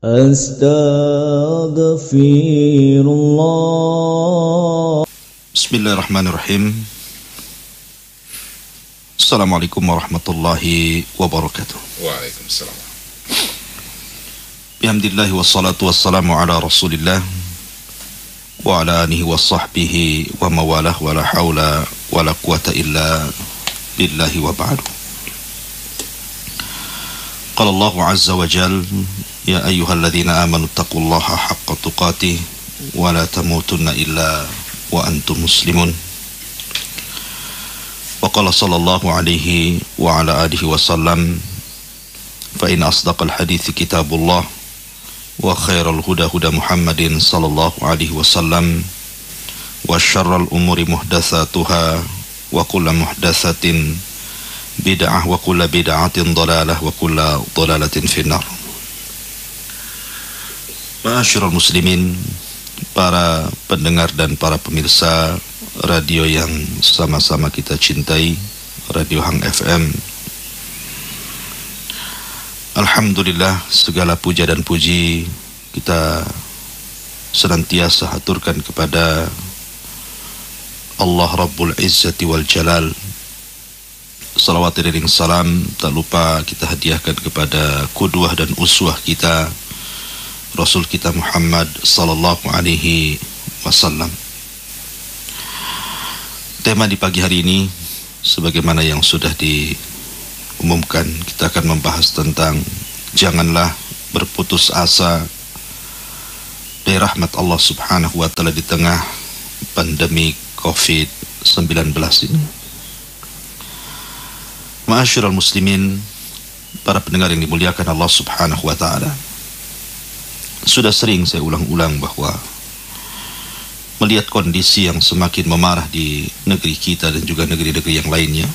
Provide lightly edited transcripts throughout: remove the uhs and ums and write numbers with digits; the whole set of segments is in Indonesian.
Astaghfirullah. Bismillahirrahmanirrahim. Assalamualaikum warahmatullahi wabarakatuh. Waalaikumsalam. Bihamdillahi wassalatu wassalamu ala rasulillah wa ala alihi wa sahbihi wa mawalah wa la hawla wa la quwata illa billahi wa ba'du. Qala Allah azza wa jal, ya ayyuhalladzina amanu taqullaha haqqa tuqatih wa la tamutunna illa wa antum muslimun. Wa qala sallallahu alaihi wa ala alihi wa sallam, fa in asdaqal hadithi kitabullah wa khairal huda huda Muhammadin sallallahu alaihi wasallam wa syarral umuri muhdatsatuha wa kullu muhdatsatin bid'ah wa kullu bid'atin dhalalah wa kullu dhalalatin finnar. Ma'asyiral muslimin, para pendengar dan para pemirsa radio yang sama-sama kita cintai, Radio Hang FM. Alhamdulillah, segala puja dan puji kita senantiasa haturkan kepada Allah Rabbul Izzati wal Jalal. Salawat dan salam tak lupa kita hadiahkan kepada qudwah dan uswah kita, Rasul kita Muhammad sallallahu alaihi wasallam. Tema di pagi hari ini, sebagaimana yang sudah diumumkan, kita akan membahas tentang janganlah berputus asa dari rahmat Allah subhanahu wa ta'ala di tengah pandemi COVID-19 ini. Ma'asyiral muslimin, para pendengar yang dimuliakan Allah subhanahu wa ta'ala, sudah sering saya ulang-ulang bahwa melihat kondisi yang semakin memarah di negeri kita dan juga negeri-negeri yang lainnya,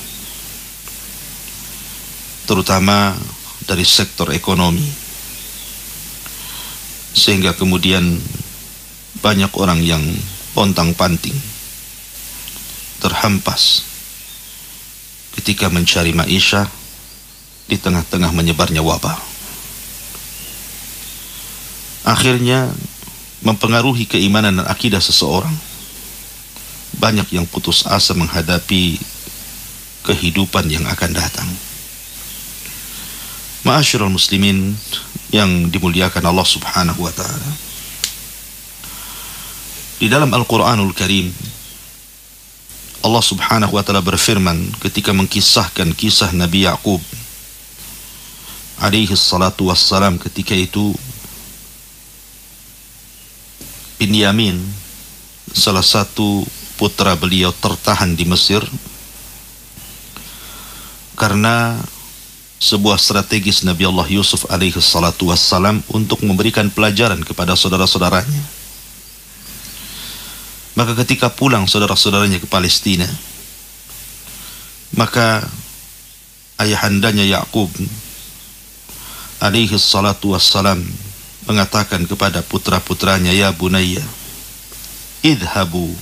terutama dari sektor ekonomi, sehingga kemudian banyak orang yang pontang-panting, terhempas ketika mencari maisha di tengah-tengah menyebarnya wabah. Akhirnya mempengaruhi keimanan dan akidah seseorang. Banyak yang putus asa menghadapi kehidupan yang akan datang. Ma'asyiral muslimin yang dimuliakan Allah subhanahu wa ta'ala, di dalam Al-Quranul Karim Allah subhanahu wa ta'ala berfirman ketika mengkisahkan kisah Nabi Ya'qub alaihi salatu wassalam. Ketika itu Binyamin, salah satu putra beliau, tertahan di Mesir karena sebuah strategis Nabi Allah Yusuf alaihi salatu wassalam untuk memberikan pelajaran kepada saudara-saudaranya. Maka ketika pulang saudara-saudaranya ke Palestina, maka ayahandanya Ya'qub alaihi salatu wassalam mengatakan kepada putra-putranya, ya bunayya idhabu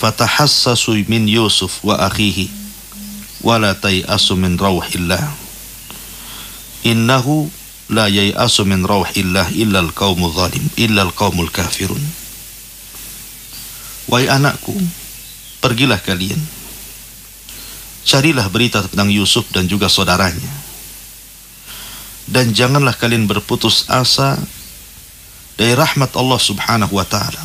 fatahassasu min Yusuf wa akhihi wa la tay'asu min rauhillah innahu la yay'asu min rauhillah illa al-qaumul zalim illa al-qaumul kafirun. Wahai anakku, pergilah kalian, carilah berita tentang Yusuf dan juga saudaranya, dan janganlah kalian berputus asa dari rahmat Allah subhanahu wa ta'ala,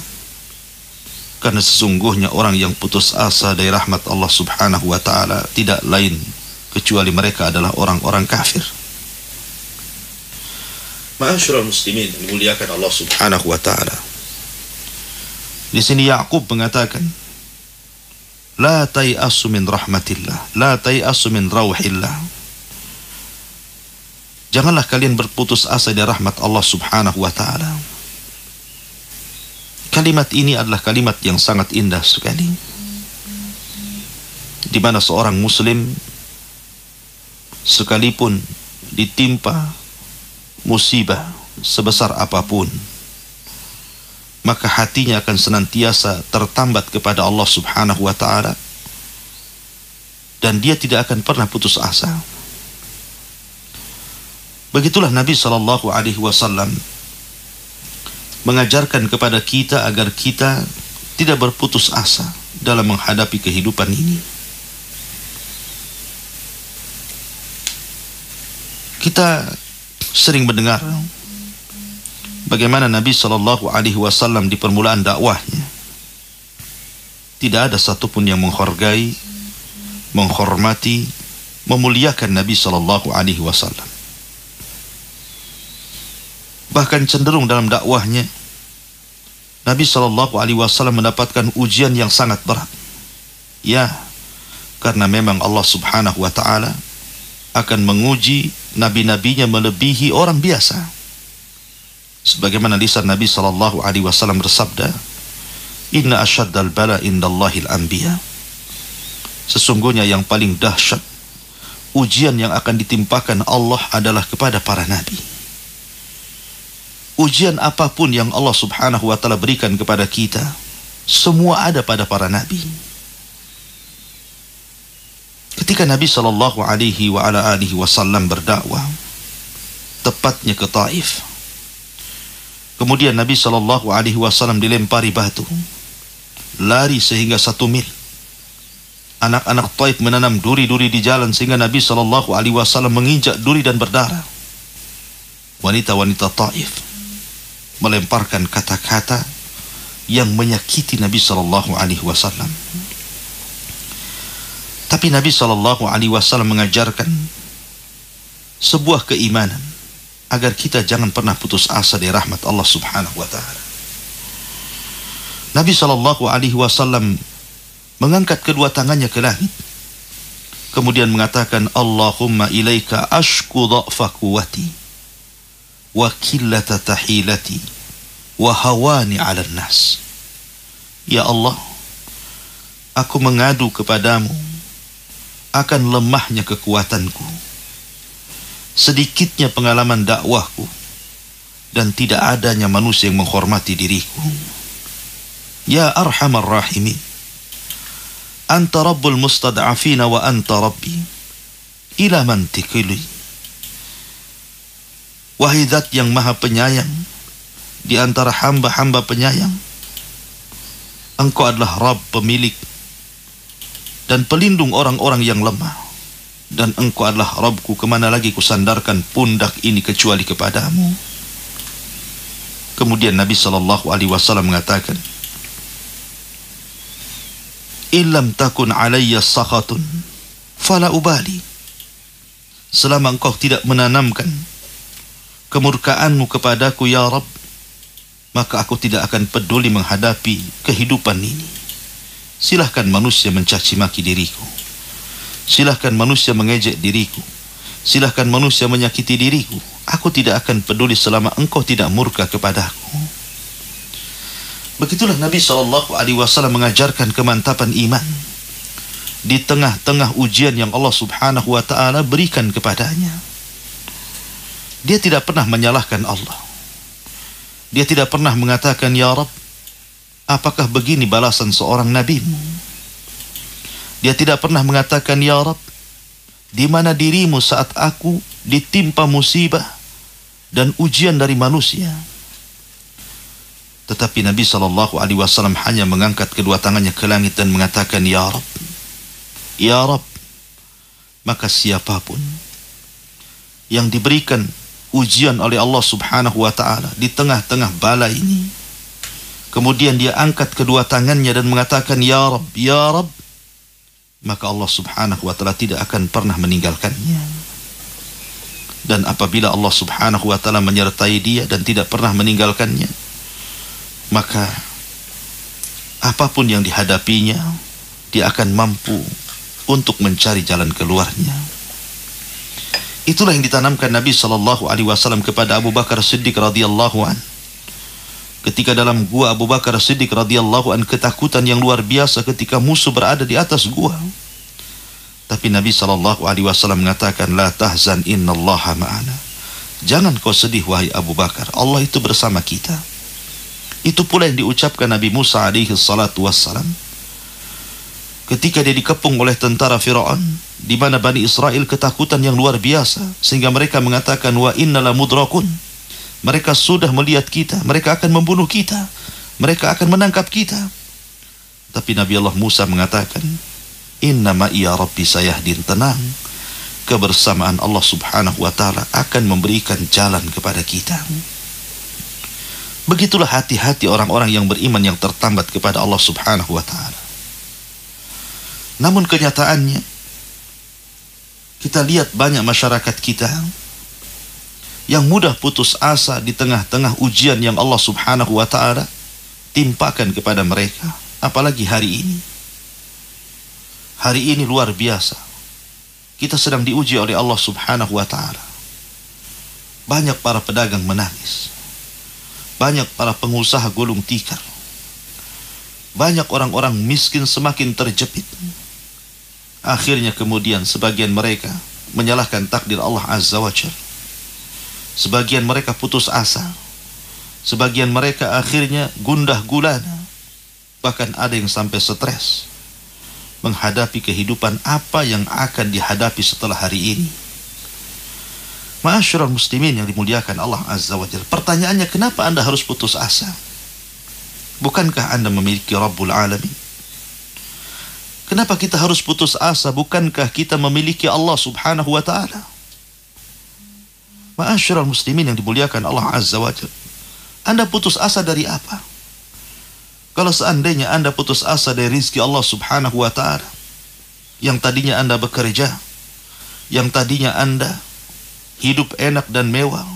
karena sesungguhnya orang yang putus asa dari rahmat Allah subhanahu wa ta'ala tidak lain kecuali mereka adalah orang-orang kafir. Ma'asyiral muslimin dimuliakan Allah subhanahu wa ta'ala, di sini Ya'qub mengatakan, la tay'asu min rahmatillah, la tay'asu min rauhillah, janganlah kalian berputus asa dari rahmat Allah subhanahu wa ta'ala. Kalimat ini adalah kalimat yang sangat indah sekali, di mana seorang muslim sekalipun ditimpa musibah sebesar apapun, maka hatinya akan senantiasa tertambat kepada Allah subhanahu wa ta'ala, dan dia tidak akan pernah putus asa. Begitulah Nabi SAW mengajarkan kepada kita agar kita tidak berputus asa dalam menghadapi kehidupan ini. Kita sering mendengar bagaimana Nabi SAW di permulaan dakwahnya tidak ada satupun yang menghargai, menghormati, memuliakan Nabi SAW. Bahkan cenderung dalam dakwahnya Nabi SAW mendapatkan ujian yang sangat berat. Ya, karena memang Allah Subhanahu wa Ta'ala akan menguji nabi-nabinya melebihi orang biasa. Sebagaimana lisan Nabi SAW bersabda, "Inna asyaddal bala indallahil anbiya." Sesungguhnya yang paling dahsyat ujian yang akan ditimpakan Allah adalah kepada para nabi. Ujian apapun yang Allah Subhanahu wa Ta'ala berikan kepada kita, semua ada pada para nabi. Ketika Nabi SAW berdakwah, tepatnya ke Taif, kemudian Nabi SAW dilempari batu, lari sehingga 1 mil. Anak-anak Taif menanam duri-duri di jalan sehingga Nabi SAW menginjak duri dan berdarah. Wanita-wanita Taif melemparkan kata-kata yang menyakiti Nabi SAW. Tapi Nabi SAW mengajarkan sebuah keimanan agar kita jangan pernah putus asa dari rahmat Allah Subhanahu wa Ta'ala. Nabi SAW mengangkat kedua tangannya ke langit, kemudian mengatakan, "Allahumma ilaika ashku dha'fa quwwati wa qillata tahilati wa hawani 'alan nas." Ya Allah, aku mengadu kepadamu akan lemahnya kekuatanku, sedikitnya pengalaman dakwahku, dan tidak adanya manusia yang menghormati diriku. Ya Arhamar Rahimin, Anta Rabbul Mustad'afina wa Anta Rabbi, ila man tikili. Wahai Zat yang maha penyayang di antara hamba-hamba penyayang, Engkau adalah Rabb, pemilik dan pelindung orang-orang yang lemah, dan Engkau adalah Rabbku, kemana lagi kusandarkan pundak ini kecuali kepadamu. Kemudian Nabi SAW mengatakan, "Illam takun alayya sakhatun fala ubali." Selama Engkau tidak menanamkan kemurkaanmu kepadaku ya Rabb, maka aku tidak akan peduli menghadapi kehidupan ini. Silahkan manusia mencaci maki diriku, silahkan manusia mengejek diriku, silahkan manusia menyakiti diriku, aku tidak akan peduli selama Engkau tidak murka kepadaku. Begitulah Nabi SAW mengajarkan kemantapan iman di tengah-tengah ujian yang Allah Subhanahu wa Ta'ala berikan kepadanya. Dia tidak pernah menyalahkan Allah. Dia tidak pernah mengatakan, "Ya Rabb, apakah begini balasan seorang nabimu?" Dia tidak pernah mengatakan, "Ya Rabb, di mana dirimu saat aku ditimpa musibah dan ujian dari manusia?" Tetapi Nabi SAW hanya mengangkat kedua tangannya ke langit dan mengatakan, "Ya Rabb, Ya Rabb." Maka siapapun yang diberikan ujian oleh Allah Subhanahu wa Ta'ala di tengah-tengah bala ini, kemudian dia angkat kedua tangannya dan mengatakan, "Ya Rabb, Ya Rabb," maka Allah Subhanahu wa Ta'ala tidak akan pernah meninggalkannya. Dan apabila Allah Subhanahu wa Ta'ala menyertai dia dan tidak pernah meninggalkannya, maka apapun yang dihadapinya, dia akan mampu untuk mencari jalan keluarnya. Itulah yang ditanamkan Nabi SAW kepada Abu Bakar Siddiq radhiyallahu an. Ketika dalam gua Abu Bakar Siddiq radhiyallahu an ketakutan yang luar biasa ketika musuh berada di atas gua. Tapi Nabi SAW mengatakan, "La tahzan, innallaha ma'ana." Jangan kau sedih wahai Abu Bakar, Allah itu bersama kita. Itu pula yang diucapkan Nabi Musa alaihi salatu wassalam ketika dia dikepung oleh tentara Firaun di mana Bani Israel ketakutan yang luar biasa sehingga mereka mengatakan wa inna la mudrakun. Mereka sudah melihat kita, mereka akan membunuh kita, mereka akan menangkap kita. Tapi Nabi Allah Musa mengatakan, innama iya rabbi sayahdin, tenang, kebersamaan Allah subhanahu wa ta'ala akan memberikan jalan kepada kita. Begitulah hati-hati orang-orang yang beriman yang tertambat kepada Allah subhanahu wa ta'ala. Namun kenyataannya, kita lihat banyak masyarakat kita yang mudah putus asa di tengah-tengah ujian yang Allah subhanahu wa ta'ala timpakan kepada mereka. Apalagi hari ini. Hari ini luar biasa. Kita sedang diuji oleh Allah subhanahu wa ta'ala. Banyak para pedagang menangis. Banyak para pengusaha gulung tikar. Banyak orang-orang miskin semakin terjepit. Akhirnya kemudian sebagian mereka menyalahkan takdir Allah azza wa jalla. Sebagian mereka putus asa. Sebagian mereka akhirnya gundah gulana. Bahkan ada yang sampai stres menghadapi kehidupan apa yang akan dihadapi setelah hari ini. Ma'asyiral muslimin yang dimuliakan Allah azza wa jalla. Pertanyaannya, kenapa Anda harus putus asa? Bukankah Anda memiliki Rabbul Alamin? Kenapa kita harus putus asa? Bukankah kita memiliki Allah subhanahu wa ta'ala? Ma'asyiral muslimin yang dimuliakan Allah azza wa jalla. Anda putus asa dari apa? Kalau seandainya Anda putus asa dari rizki Allah subhanahu wa ta'ala, yang tadinya Anda bekerja, yang tadinya Anda hidup enak dan mewah,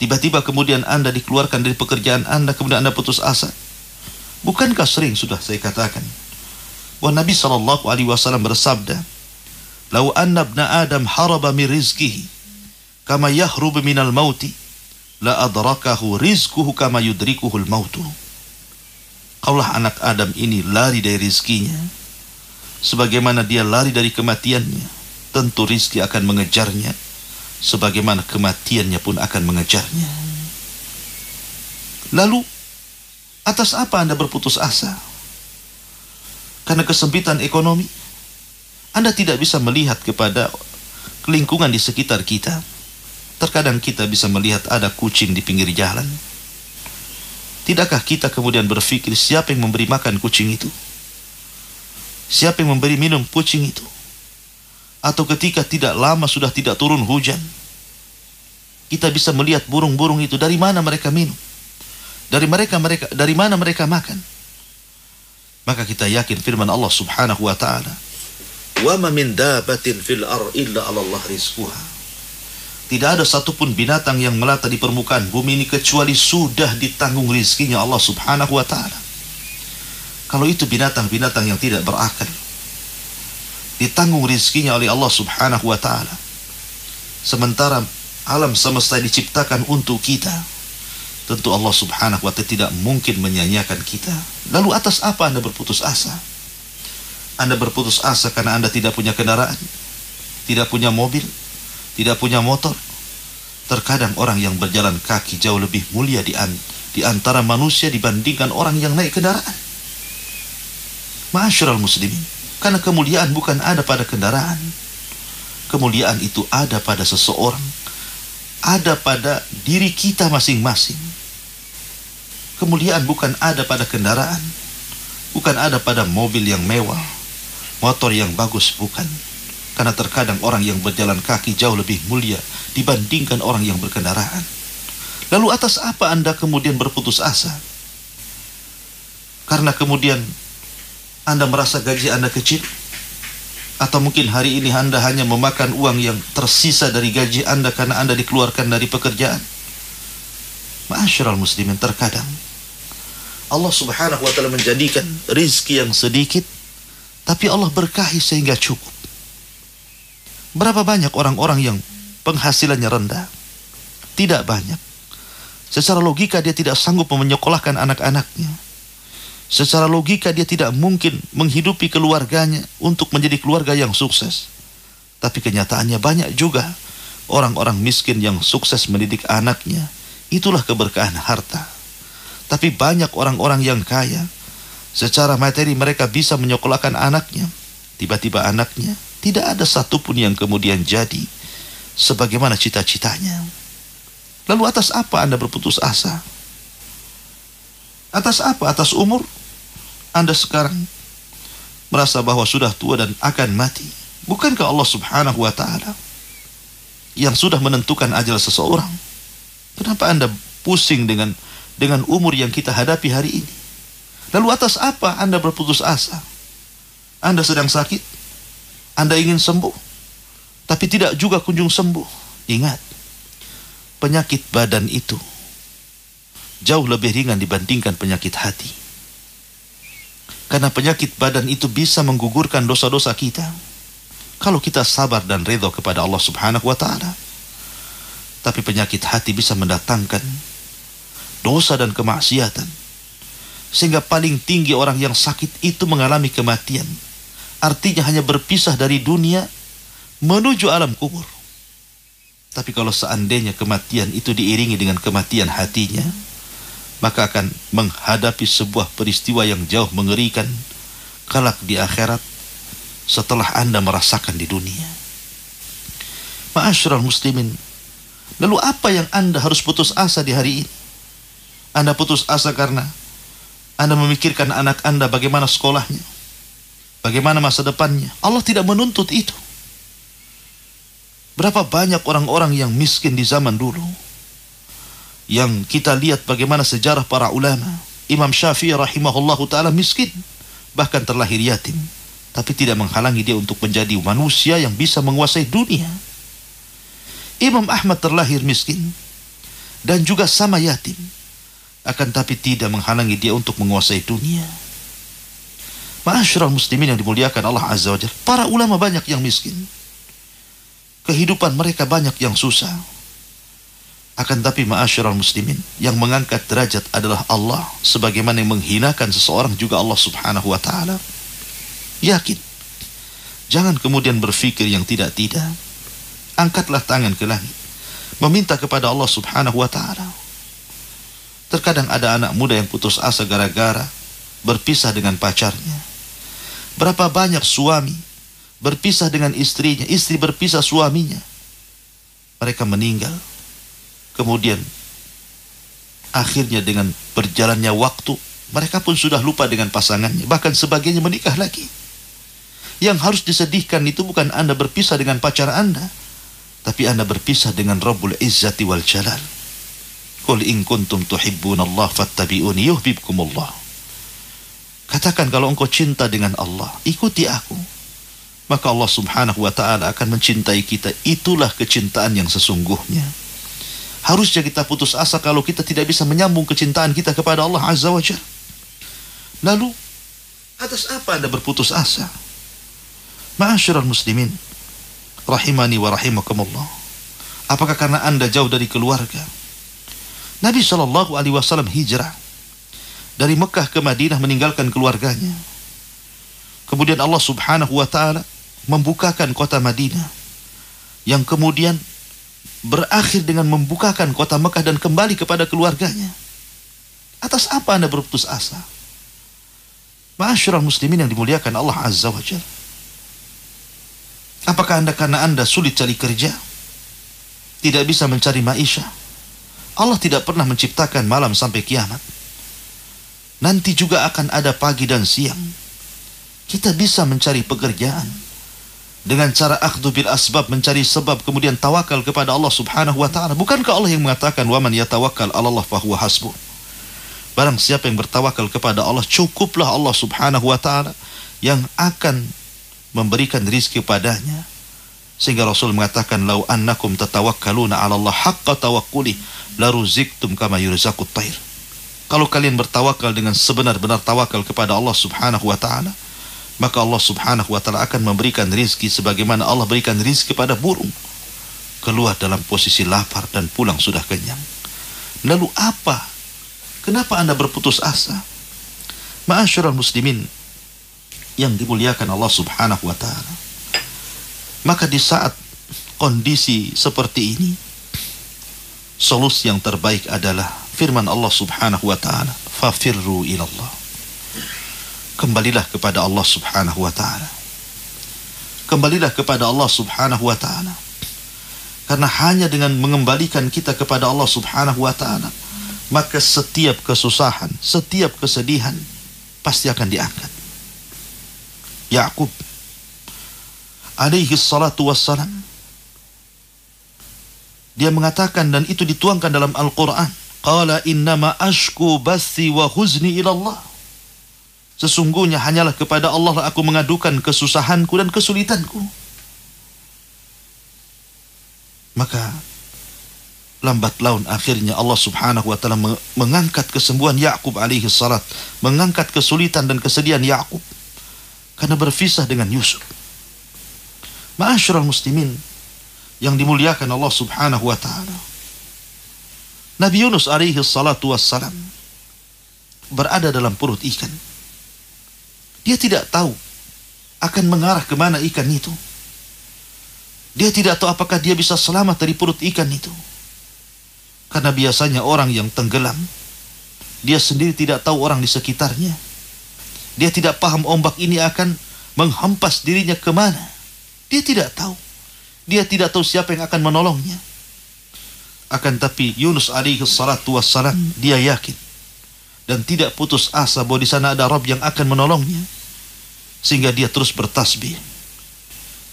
tiba-tiba kemudian Anda dikeluarkan dari pekerjaan Anda, kemudian Anda putus asa. Bukankah sering sudah saya katakan bahwa Nabi SAW bersabda, "Lau anna ibna Adam haraba min rizkihi kama yahrubu minal mauti la adrakahu rizkuhu kama yudrikuhul mautu." Kaulah anak Adam ini lari dari rizkinya sebagaimana dia lari dari kematiannya, tentu rizki akan mengejarnya sebagaimana kematiannya pun akan mengejarnya. Lalu atas apa Anda berputus asa? Karena kesempitan ekonomi? Anda tidak bisa melihat kepada lingkungan di sekitar kita. Terkadang kita bisa melihat ada kucing di pinggir jalan. Tidakkah kita kemudian berpikir, siapa yang memberi makan kucing itu? Siapa yang memberi minum kucing itu? Atau ketika tidak lama sudah tidak turun hujan, kita bisa melihat burung-burung itu, dari mana mereka minum? Dari mana mereka makan? Maka kita yakin firman Allah subhanahu wa ta'ala, "Wa ma min dabatin fil ardi illa 'ala Allah rizquha." Tidak ada satupun binatang yang melata di permukaan bumi ini kecuali sudah ditanggung rizkinya Allah subhanahu wa ta'ala. Kalau itu binatang-binatang yang tidak berakal, ditanggung rizkinya oleh Allah subhanahu wa ta'ala. Sementara alam semesta diciptakan untuk kita, tentu Allah subhanahu wa ta'ala tidak mungkin menyanyiakan kita. Lalu atas apa Anda berputus asa? Anda berputus asa karena Anda tidak punya kendaraan, tidak punya mobil, tidak punya motor. Terkadang orang yang berjalan kaki jauh lebih mulia di antara manusia dibandingkan orang yang naik kendaraan. Ma'asyiral muslimin, karena kemuliaan bukan ada pada kendaraan. Kemuliaan itu ada pada seseorang, ada pada diri kita masing-masing. Kemuliaan bukan ada pada kendaraan, bukan ada pada mobil yang mewah, motor yang bagus, bukan. Karena terkadang orang yang berjalan kaki jauh lebih mulia dibandingkan orang yang berkendaraan. Lalu atas apa Anda kemudian berputus asa? Karena kemudian Anda merasa gaji Anda kecil? Atau mungkin hari ini Anda hanya memakan uang yang tersisa dari gaji Anda karena Anda dikeluarkan dari pekerjaan? Ma'asyiral muslimin, terkadang Allah subhanahu wa ta'ala menjadikan rizki yang sedikit, tapi Allah berkahi sehingga cukup. Berapa banyak orang-orang yang penghasilannya rendah? Tidak banyak. Secara logika dia tidak sanggup menyekolahkan anak-anaknya. Secara logika dia tidak mungkin menghidupi keluarganya untuk menjadi keluarga yang sukses. Tapi kenyataannya banyak juga orang-orang miskin yang sukses mendidik anaknya. Itulah keberkahan harta. Tapi banyak orang-orang yang kaya, secara materi mereka bisa menyekolahkan anaknya. Tiba-tiba anaknya Tidak ada satupun yang kemudian jadi sebagaimana cita-citanya. Lalu atas apa Anda berputus asa? Atas apa? Atas umur? Anda sekarang merasa bahwa sudah tua dan akan mati. Bukankah Allah subhanahu wa ta'ala yang sudah menentukan ajal seseorang? Kenapa Anda pusing dengan umur yang kita hadapi hari ini? Lalu atas apa Anda berputus asa? Anda sedang sakit, Anda ingin sembuh, tapi tidak juga kunjung sembuh. Ingat, penyakit badan itu jauh lebih ringan dibandingkan penyakit hati. Karena penyakit badan itu bisa menggugurkan dosa-dosa kita kalau kita sabar dan redha kepada Allah subhanahu wa ta'ala. Tapi penyakit hati bisa mendatangkan dosa dan kemaksiatan, sehingga paling tinggi orang yang sakit itu mengalami kematian. Artinya hanya berpisah dari dunia menuju alam kubur. Tapi kalau seandainya kematian itu diiringi dengan kematian hatinya, maka akan menghadapi sebuah peristiwa yang jauh mengerikan kelak di akhirat setelah Anda merasakan di dunia. Ma'asyiral muslimin, lalu apa yang Anda harus putus asa di hari ini? Anda putus asa karena Anda memikirkan anak Anda bagaimana sekolahnya, bagaimana masa depannya. Allah tidak menuntut itu. Berapa banyak orang-orang yang miskin di zaman dulu, yang kita lihat bagaimana sejarah para ulama. Imam Syafi'i rahimahullahu ta'ala miskin, bahkan terlahir yatim, tapi tidak menghalangi dia untuk menjadi manusia yang bisa menguasai dunia. Imam Ahmad terlahir miskin dan juga sama yatim, akan tapi tidak menghalangi dia untuk menguasai dunia. Ma'asyiral muslimin yang dimuliakan Allah azza wa jalla, para ulama banyak yang miskin, kehidupan mereka banyak yang susah. Akan tapi ma'asyiral muslimin, yang mengangkat derajat adalah Allah, sebagaimana yang menghinakan seseorang juga Allah subhanahu wa ta'ala. Yakin, jangan kemudian berpikir yang tidak-tidak. Angkatlah tangan ke langit, meminta kepada Allah subhanahu wa ta'ala. Terkadang ada anak muda yang putus asa gara-gara berpisah dengan pacarnya. Berapa banyak suami berpisah dengan istrinya, istri berpisah suaminya, mereka meninggal. Kemudian akhirnya dengan berjalannya waktu, mereka pun sudah lupa dengan pasangannya, bahkan sebagiannya menikah lagi. Yang harus disedihkan itu bukan Anda berpisah dengan pacar Anda, tapi Anda berpisah dengan Rabbul Izzati wal Jalal. Qul in kuntum tuhibbunallaha fattabi'uni yuhibbukumullah. Katakan, kalau engkau cinta dengan Allah, ikuti aku, maka Allah subhanahu wa ta'ala akan mencintai kita. Itulah kecintaan yang sesungguhnya. Harusnya kita putus asa kalau kita tidak bisa menyambung kecintaan kita kepada Allah azza wa jalla. Lalu atas apa Anda berputus asa? Ma'asyiral muslimin rahimani wa rahimakumullah, apakah karena Anda jauh dari keluarga? Nabi SAW hijrah dari Mekah ke Madinah meninggalkan keluarganya. Kemudian Allah subhanahu wa ta'ala membukakan kota Madinah, yang kemudian berakhir dengan membukakan kota Mekah dan kembali kepada keluarganya. Atas apa Anda berputus asa? Ma'asyiral muslimin yang dimuliakan Allah azza wa jalla, apakah karena Anda sulit cari kerja, tidak bisa mencari maisha? Allah tidak pernah menciptakan malam sampai kiamat. Nanti juga akan ada pagi dan siang. Kita bisa mencari pekerjaan dengan cara akhdhu bil asbab, mencari sebab, kemudian tawakal kepada Allah subhanahu wa ta'ala. Bukankah Allah yang mengatakan, wa man yatawakkal 'ala Allah fahuwa hasbuh? Barang siapa yang bertawakal kepada Allah, cukuplah Allah subhanahu wa ta'ala yang akan memberikan rizki padanya. Sehingga Rasul mengatakan, lau annakum tatawakkaluna 'ala Allah haqqa tawakkuli laruziktum kama yurzaqut thair. Kalau kalian bertawakal dengan sebenar-benar tawakal kepada Allah subhanahu wa ta'ala, maka Allah subhanahu wa ta'ala akan memberikan rizki sebagaimana Allah berikan rizki pada burung. Keluar dalam posisi lapar dan pulang sudah kenyang. Lalu apa? Kenapa Anda berputus asa? Ma'asyiral muslimin yang dimuliakan Allah subhanahu wa ta'ala, maka di saat kondisi seperti ini, solusi yang terbaik adalah firman Allah subhanahu wa ta'ala, fafirru ilallah. Kembalilah kepada Allah subhanahu wa ta'ala. kembalilah kepada Allah subhanahu wa ta'ala. Karena hanya dengan mengembalikan kita kepada Allah subhanahu wa ta'ala, maka setiap kesusahan, setiap kesedihan pasti akan diangkat. Ya'qub alaihi salatu wassalam, dia mengatakan, dan itu dituangkan dalam Al-Quran, qala innama ashku bathi wa huzni ilallah. Sesungguhnya hanyalah kepada Allah aku mengadukan kesusahanku dan kesulitanku. Maka lambat laun akhirnya Allah subhanahu wa ta'ala mengangkat kesembuhan Ya'qub alaihi salat, mengangkat kesulitan dan kesedihan Ya'qub karena berpisah dengan Yusuf. Ma'asyiral muslimin yang dimuliakan Allah subhanahu wa ta'ala, Nabi Yunus alaihi salatu wassalam berada dalam perut ikan. Dia tidak tahu akan mengarah kemana ikan itu. Dia tidak tahu apakah dia bisa selamat dari perut ikan itu. Karena biasanya orang yang tenggelam, dia sendiri tidak tahu orang di sekitarnya. Dia tidak paham ombak ini akan menghempas dirinya kemana. Dia tidak tahu. Dia tidak tahu siapa yang akan menolongnya. Akan tapi Yunus alaihi salatu wassalam, dia yakin dan tidak putus asa bahwa di sana ada Rabb yang akan menolongnya. Sehingga dia terus bertasbih,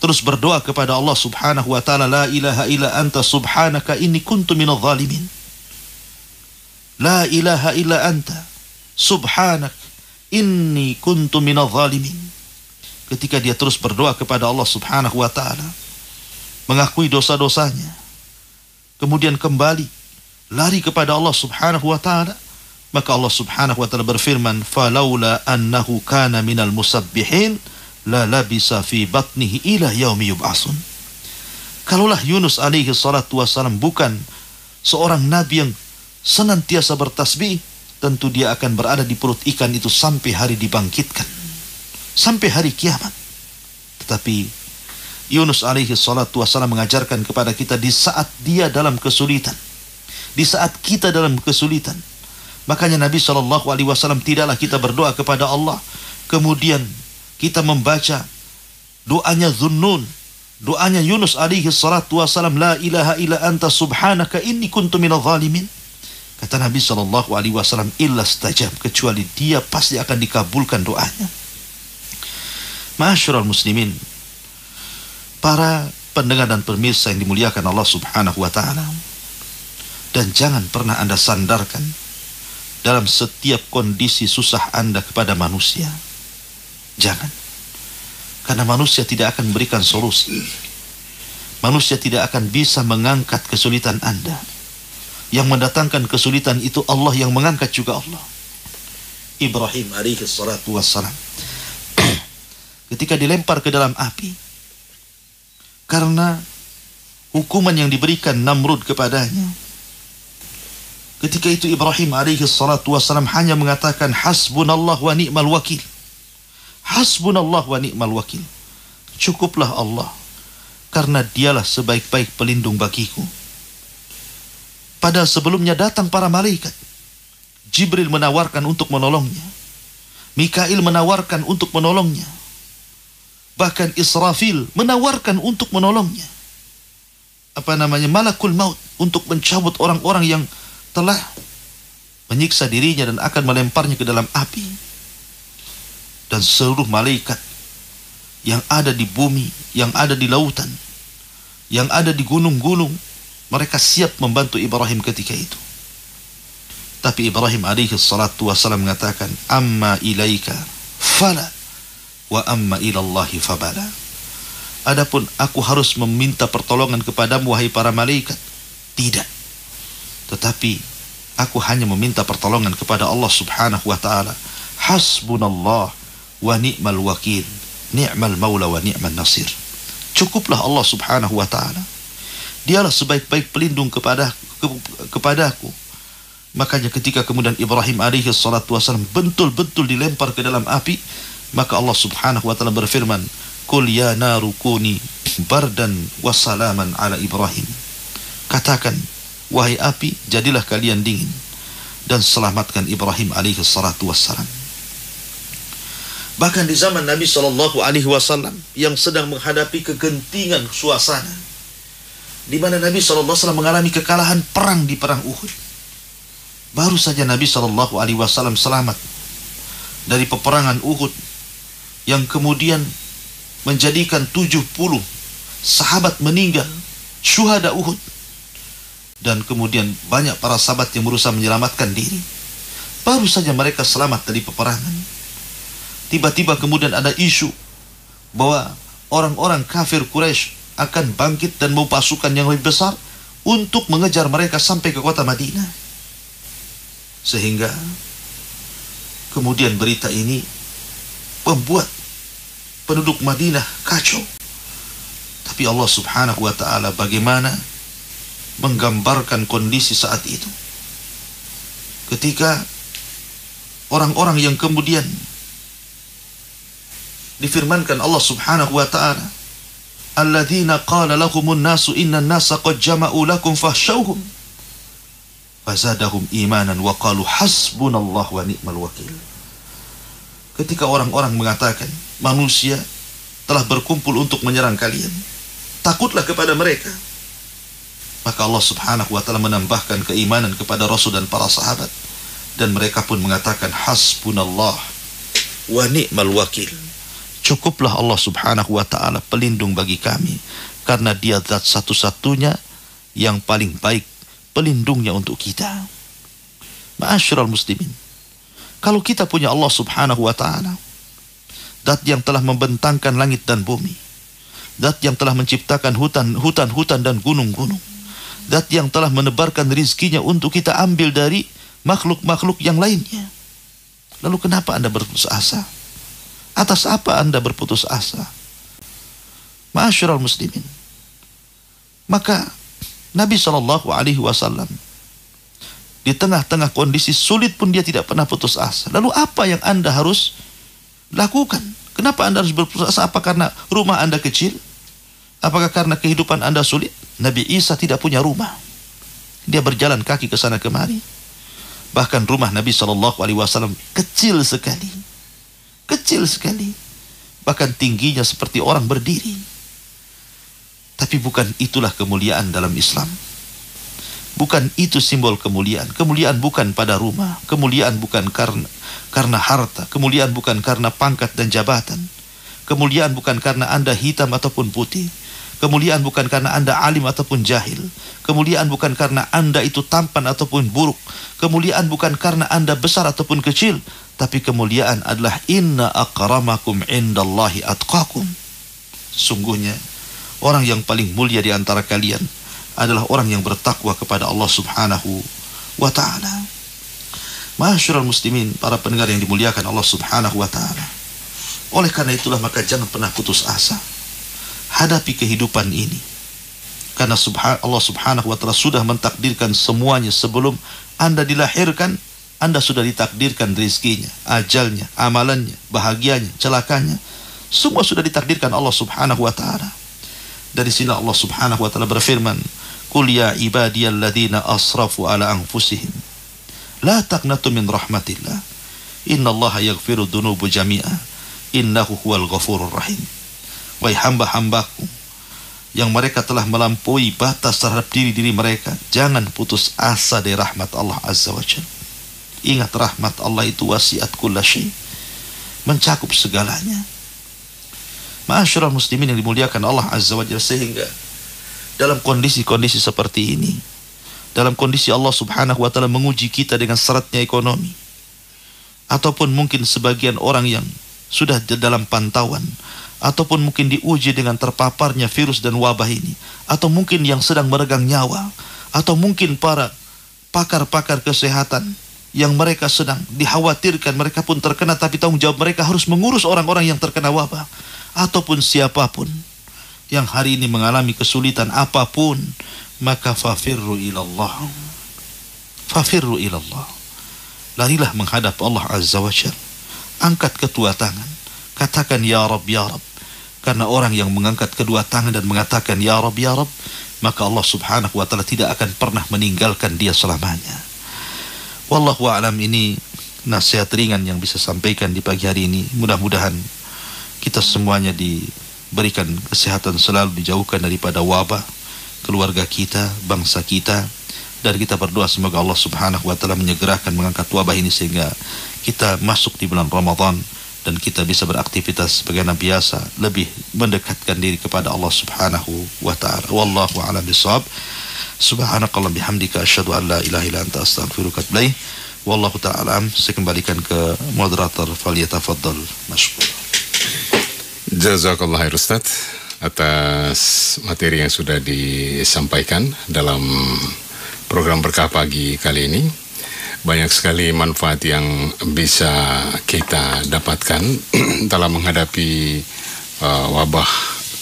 terus berdoa kepada Allah subhanahu wa ta'ala, la ilaha illa anta subhanaka inni kuntu minadh dhalimin. La ilaha illa anta subhanak inni kuntu minadh dhalimin. Ketika dia terus berdoa kepada Allah subhanahu wa ta'ala, mengakui dosa-dosanya, kemudian kembali lari kepada Allah subhanahu wa ta'ala, maka Allah subhanahu wa ta'ala berfirman, falaula annahu kana minal musabbihin la labisa fi batnihi ila yaumi yub'asun. Kalaulah Yunus alaihi salatu wassalam bukan seorang nabi yang senantiasa bertasbih, tentu dia akan berada di perut ikan itu sampai hari dibangkitkan, sampai hari kiamat. Tetapi Yunus alaihi salatu wassalam mengajarkan kepada kita, di saat dia dalam kesulitan, di saat kita dalam kesulitan, makanya Nabi SAW tidaklah kita berdoa kepada Allah kemudian kita membaca doanya Dhunnun, doanya Yunus alaihi salatu wassalam, la ilaha illa anta subhanaka inni kuntu minadh dhalimin. Kata Nabi SAW, illa stajab, kecuali dia pasti akan dikabulkan doanya. Ma'asyiral muslimin, para pendengar dan pemirsa yang dimuliakan Allah subhanahu wa ta'ala, dan jangan pernah Anda sandarkan dalam setiap kondisi susah Anda kepada manusia. Jangan. Karena manusia tidak akan memberikan solusi. Manusia tidak akan bisa mengangkat kesulitan Anda. Yang mendatangkan kesulitan itu Allah, yang mengangkat juga Allah. Ibrahim alaihi salatu wassalam ketika dilempar ke dalam api karena hukuman yang diberikan Namrud kepadanya, ketika itu Ibrahim alaihi salatu wassalam hanya mengatakan, hasbunallah wa ni'mal wakil. Hasbunallah wa ni'mal wakil. Cukuplah Allah, karena dialah sebaik-baik pelindung bagiku. Padahal sebelumnya datang para malaikat. Jibril menawarkan untuk menolongnya, Mikail menawarkan untuk menolongnya, bahkan Israfil menawarkan untuk menolongnya. Malakul maut, untuk mencabut orang-orang yang telah menyiksa dirinya dan akan melemparnya ke dalam api. Dan seluruh malaikat yang ada di bumi, yang ada di lautan, yang ada di gunung-gunung, mereka siap membantu Ibrahim ketika itu. Tapi Ibrahim alaihi salatu wassalam mengatakan, amma ilaika fala wa amma ilallahi fabala. Adapun aku harus meminta pertolongan kepadamu wahai para malaikat, tidak. Tetapi aku hanya meminta pertolongan kepada Allah subhanahu wa ta'ala. Hasbunallah wa ni'mal wakil, ni'mal maula wa ni'mal nasir. Cukuplah Allah subhanahu wa ta'ala, dialah sebaik-baik pelindung kepadaku. Makanya ketika kemudian Ibrahim alaihi salatu wassalam betul-betul dilempar ke dalam api, maka Allah subhanahu wa ta'ala berfirman, Qul ya naru kuni bardan wa salaman ala Ibrahim. Katakan, wahai api, jadilah kalian dingin dan selamatkan Ibrahim alaihi salatu wassalam. Bahkan di zaman Nabi SAW yang sedang menghadapi kegentingan suasana, di mana Nabi SAW mengalami kekalahan perang di perang Uhud. Baru saja Nabi SAW selamat dari peperangan Uhud yang kemudian menjadikan 70 sahabat meninggal, syuhada Uhud. Dan kemudian banyak para sahabat yang berusaha menyelamatkan diri. Baru saja mereka selamat dari peperangan. Tiba-tiba kemudian ada isu bahwa orang-orang kafir Quraisy akan bangkit dan membawa pasukan yang lebih besar untuk mengejar mereka sampai ke kota Madinah. Sehingga kemudian berita ini membuat penduduk Madinah kacau. Tapi Allah Subhanahu wa ta'ala bagaimana menggambarkan kondisi saat itu, ketika orang-orang yang kemudian difirmankan Allah Subhanahu wa ta'ala, alladzina qala lahumun nasu innan nasa qad jama'u lakum fahsyauhum fazadahum imanan wa qalu hasbunallah wa ni'mal wakil. Ketika orang-orang mengatakan manusia telah berkumpul untuk menyerang kalian, takutlah kepada mereka. Maka Allah Subhanahu wa ta'ala menambahkan keimanan kepada Rasul dan para sahabat, dan mereka pun mengatakan hasbunallah wa ni'mal wakil. Cukuplah Allah Subhanahu wa ta'ala pelindung bagi kami, karena Dia zat satu-satunya yang paling baik pelindungnya untuk kita. Ma'asyiral muslimin, kalau kita punya Allah Subhanahu wa ta'ala, zat yang telah membentangkan langit dan bumi, zat yang telah menciptakan hutan-hutan dan gunung-gunung, zat yang telah menebarkan rizkinya untuk kita ambil dari makhluk-makhluk yang lainnya, lalu kenapa Anda berputus asa? Atas apa Anda berputus asa? Ma'asyiral muslimin, maka Nabi SAW di tengah-tengah kondisi sulit pun dia tidak pernah putus asa. Lalu apa yang Anda harus lakukan? Kenapa Anda harus berputus asa? Apa karena rumah Anda kecil? Apakah karena kehidupan Anda sulit? Nabi Isa tidak punya rumah, dia berjalan kaki ke sana kemari. Bahkan rumah Nabi SAW kecil sekali. Kecil sekali, bahkan tingginya seperti orang berdiri. Tapi bukan itulah kemuliaan dalam Islam. Bukan itu simbol kemuliaan. Kemuliaan bukan pada rumah, kemuliaan bukan karena harta, kemuliaan bukan karena pangkat dan jabatan, kemuliaan bukan karena Anda hitam ataupun putih, kemuliaan bukan karena Anda alim ataupun jahil, kemuliaan bukan karena Anda itu tampan ataupun buruk, kemuliaan bukan karena Anda besar ataupun kecil, tapi kemuliaan adalah inna akramakum indallahi atqakum. Sungguhnya orang yang paling mulia di antara kalian adalah orang yang bertakwa kepada Allah Subhanahu wa ta'ala. Ma'asyiral muslimin, para pendengar yang dimuliakan Allah Subhanahu wa ta'ala, oleh karena itulah maka jangan pernah putus asa. Hadapi kehidupan ini, karena Allah Subhanahu wa ta'ala sudah mentakdirkan semuanya. Sebelum Anda dilahirkan, Anda sudah ditakdirkan rizkinya, ajalnya, amalannya, bahagianya, celakanya. Semua sudah ditakdirkan Allah Subhanahu wa ta'ala. Dari sini Allah Subhanahu wa ta'ala berfirman, qul ya ibadiyalladzina asrafu ala anfusihim la taqnatu min rahmatillah innallaha yaghfiru dhunuba jami'a innahu huwal ghafurur rahim. Wahai hamba-hambaku yang mereka telah melampaui batas terhadap diri-diri mereka, jangan putus asa dari rahmat Allah Azza wa Jalla. Ingat, rahmat Allah itu wasiat kulla syai, mencakup segalanya. Ma'asyiral muslimin yang dimuliakan Allah Azza wa Jalla, sehingga dalam kondisi-kondisi seperti ini, dalam kondisi Allah Subhanahu wa ta'ala menguji kita dengan syaratnya ekonomi, ataupun mungkin sebagian orang yang sudah dalam pantauan, ataupun mungkin diuji dengan terpaparnya virus dan wabah ini, atau mungkin yang sedang meregang nyawa, atau mungkin para pakar-pakar kesehatan yang mereka sedang dikhawatirkan mereka pun terkena, tapi tanggung jawab mereka harus mengurus orang-orang yang terkena wabah, ataupun siapapun yang hari ini mengalami kesulitan apapun, maka fafirru ilallah. Fafirru ilallah. Larilah menghadap Allah Azza wa Jalla. Angkat kedua tangan, katakan ya Rabb, ya Rabb. Karena orang yang mengangkat kedua tangan dan mengatakan ya Rabb, ya Rabb, maka Allah Subhanahu wa ta'ala tidak akan pernah meninggalkan dia selamanya. Wallahu a'lam. Ini nasihat ringan yang bisa sampaikan di pagi hari ini. Mudah-mudahan kita semuanya diberikan kesehatan selalu, dijauhkan daripada wabah, keluarga kita, bangsa kita, dan kita berdoa semoga Allah Subhanahu wa taala menyegerakan mengangkat wabah ini sehingga kita masuk di bulan Ramadan dan kita bisa beraktivitas sebagaimana biasa, lebih mendekatkan diri kepada Allah Subhanahu wa taala. Wallahu a'lam bishawab. Subhanakallah bihamdika asyhadu an la ilaha illa anta astaghfiruka wa atubu ilaik. Wallahu ta'ala. Saya kembalikan ke moderator, falyatafaddal mashkur. Jazakallah khair Ustaz atas materi yang sudah disampaikan dalam program berkah pagi kali ini. Banyak sekali manfaat yang bisa kita dapatkan dalam menghadapi wabah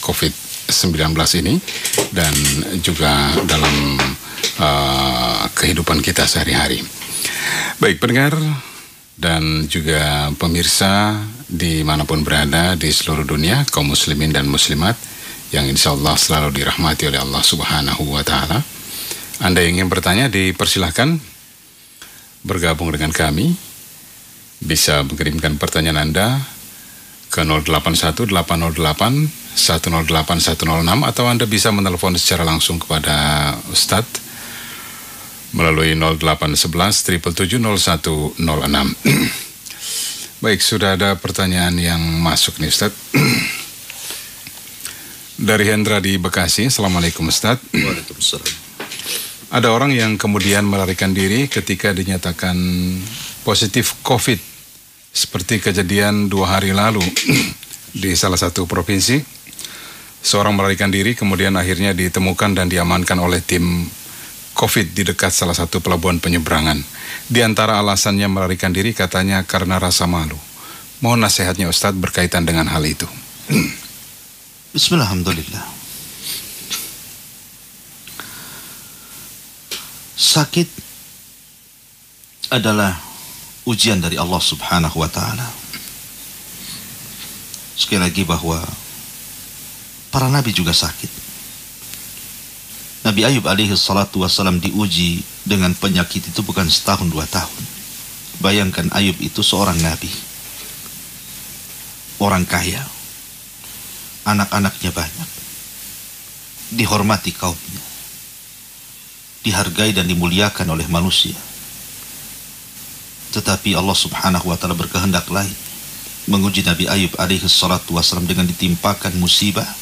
COVID-19 ini dan juga dalam kehidupan kita sehari-hari. Baik pendengar dan juga pemirsa dimanapun berada di seluruh dunia, kaum muslimin dan muslimat yang insya Allah selalu dirahmati oleh Allah Subhanahu wa ta'ala. Anda yang ingin bertanya dipersilahkan bergabung dengan kami. Bisa mengirimkan pertanyaan Anda ke 081808108106 atau Anda bisa menelepon secara langsung kepada Ustadz melalui 0811 777 0106. Baik, sudah ada pertanyaan yang masuk nih Ustadz. Dari Hendra di Bekasi. Assalamualaikum Ustadz. Waalaikumsalam. Ada orang yang kemudian melarikan diri ketika dinyatakan positif COVID, seperti kejadian 2 hari lalu di salah satu provinsi. Seorang melarikan diri kemudian akhirnya ditemukan dan diamankan oleh tim COVID di dekat salah satu pelabuhan penyeberangan. Di antara alasannya melarikan diri katanya karena rasa malu. Mohon nasihatnya Ustadz berkaitan dengan hal itu. Bismillahirrahmanirrahim. Sakit adalah ujian dari Allah Subhanahu wa ta'ala. Sekali lagi bahwa para nabi juga sakit. Nabi Ayub alaihi salatu wassalam diuji dengan penyakit itu bukan setahun 2 tahun. Bayangkan Ayub itu seorang nabi, orang kaya, anak-anaknya banyak, dihormati kaumnya, dihargai dan dimuliakan oleh manusia. Tetapi Allah Subhanahu wa ta'ala berkehendak lain, menguji Nabi Ayub alaihi salatu wassalam dengan ditimpakan musibah.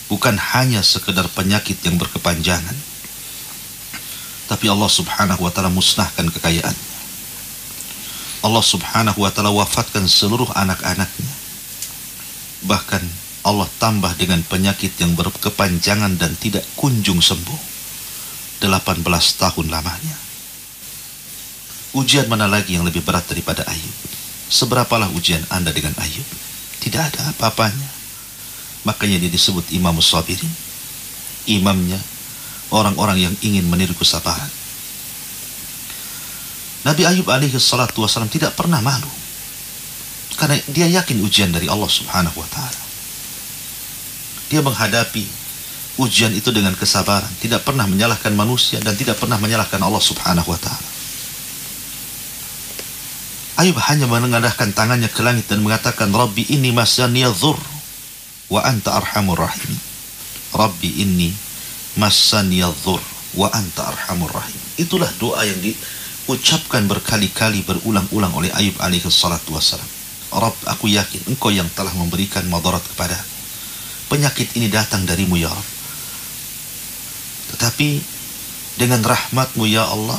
Bukan hanya sekedar penyakit yang berkepanjangan, tapi Allah Subhanahu wa ta'ala musnahkan kekayaannya. Allah Subhanahu wa ta'ala wafatkan seluruh anak-anaknya. Bahkan Allah tambah dengan penyakit yang berkepanjangan dan tidak kunjung sembuh 18 tahun lamanya. Ujian mana lagi yang lebih berat daripada Ayub? Seberapalah ujian Anda dengan Ayub? Tidak ada apa-apanya. Makanya dia disebut Imam Sabirin. Imamnya orang-orang yang ingin meniru kesabaran. Nabi Ayub alaihi salatu wassalam tidak pernah malu, karena dia yakin ujian dari Allah Subhanahu wa ta'ala. Dia menghadapi ujian itu dengan kesabaran, tidak pernah menyalahkan manusia dan tidak pernah menyalahkan Allah Subhanahu wa ta'ala. Ayub hanya menengadahkan tangannya ke langit dan mengatakan, Rabbi inni massaniya dhur wa anta arhamur rahim. Rabbi inni massaniya dhur wa anta arhamur rahim. Itulah doa yang diucapkan berkali-kali berulang-ulang oleh Ayub alaihi salatu wassalam. Rabb, aku yakin engkau yang telah memberikan madarat kepada penyakit ini datang darimu ya Rabb. Tetapi dengan rahmatmu ya Allah,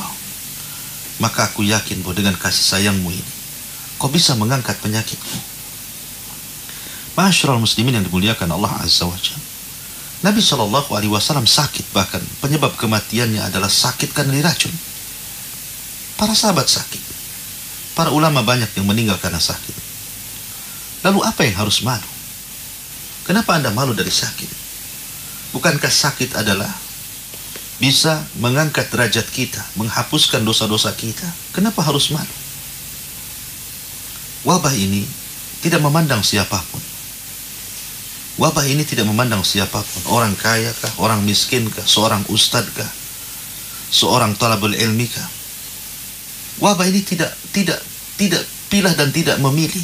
maka aku yakin bahwa dengan kasih sayangmu ini kau bisa mengangkat penyakitku. Ma'asyiral muslimin yang dimuliakan Allah Azza wa Jalla, Nabi SAW sakit, bahkan penyebab kematiannya adalah sakit karena diracun. Para sahabat sakit, para ulama banyak yang meninggal karena sakit. Lalu apa yang harus malu? Kenapa Anda malu dari sakit? Bukankah sakit adalah bisa mengangkat derajat kita, menghapuskan dosa-dosa kita? Kenapa harus malu? Wabah ini tidak memandang siapapun. Wabah ini tidak memandang siapapun, orang kaya kah, orang miskin kah, seorang ustad kah, seorang talabul ilmi kah. Wabah ini tidak pilah dan tidak memilih.